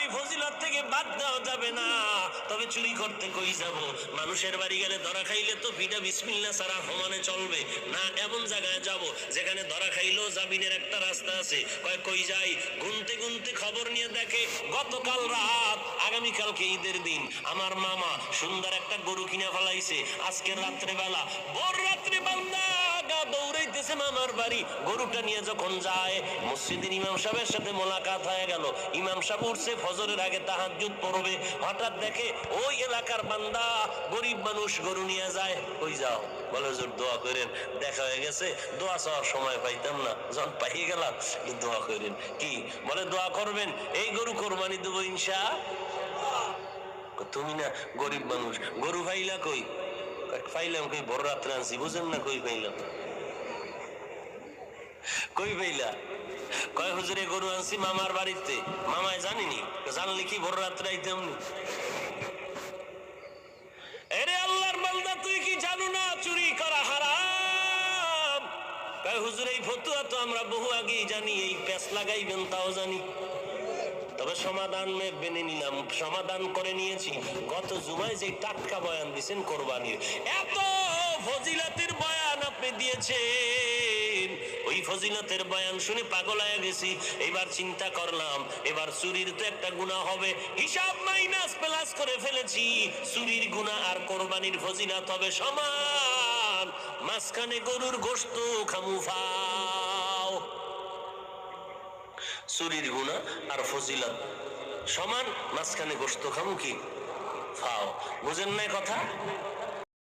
এই ফজিলত থেকে বাদ দেওয়া যাবে না। তবে চুরি করতে কই যাব? মানুষের বাড়ি গেলে ধরা খাইলে তো বিনা বিসমিল্লাহ ছাড়া সমানে চলবে না। এমন জায়গায় যাব যেখানে ধরা খাইলেও জামিনের একটা রাস্তা আছে। কই যাই? গুনতে গুনতে খবর নিয়ে দেখে গতকাল রাত, আগামীকালকে ঈদের দিন, আমার মামা সুন্দর একটা গরু কিনে ফেলাইছে। আজকের রাত্রেবেলা, ভোর রাত্রে বান্দা দৌড়াইতেছে মামার বাড়ি। গরুটা নিয়ে যখন যায়, মসজিদের ইমাম সাহেবের সাথে মোলাকাত হয়ে গেল। ইমাম সাহেব উঠছে ফজরের আগে, তাহাজ্জুদ পড়বে। হঠাৎ দেখে ওই এলাকার বান্দা, গরিব মানুষ, গরু নিয়ে যায়। কই যাও? বলে হুজুর দোয়া করেন, দেখা হয়ে গেছে, দোয়া চাওয়ার সময় পাইতাম না, যখন পাইয়ে গেলাম দোয়া করেন। কি বলে? দোয়া করবেন, এই গরু কোরবানি দেবো ইনশাআল্লাহ। তুমি না গরিব মানুষ, গরু পাইলা কই? পাইলাম কই, বড় রাত্রে আনছি। বুঝেন না? কই পাইলাম? কই পাইলা? কয় হুজুরে গরু আনছি মামার বাড়িতে। মামায় জানিনি? জানলে কি ভোর রাত্রে আইতাম নি? এরে আল্লাহর বান্দা, তুই কি জানো না চুরি করা হারাম? কয় হুজুর এই ফতুয়া তো আমরা বহু আগেই জানি, এই প্যাঁচ লাগাইবেন তাও জানি। তবে সমাধান মেনে নিলাম, সমাধান করে নিয়েছি। গত জুমায় যে টাটকা বয়ান দিয়েছেন কোরবানির, এত ফজিলতের বয়ান আপনি দিয়েছেন, ওই ফজিলতের বয়ান শুনে পাগল হয়ে গেছি। এবার চিন্তা করলাম, এবার চুরির তো একটা গুনাহ হবে, হিসাব মাইনাস প্লাস করে ফেলেছি। চুরির গুনাহ আর কোরবানির ফজিলত হবে সমান। মাঝখানে গরুর গোশত খামু ফাও। চুরির গুনাহ আর ফজিলত সমান, মাঝখানে গোশত খামু কি ফাও। বুঝেন না কথা?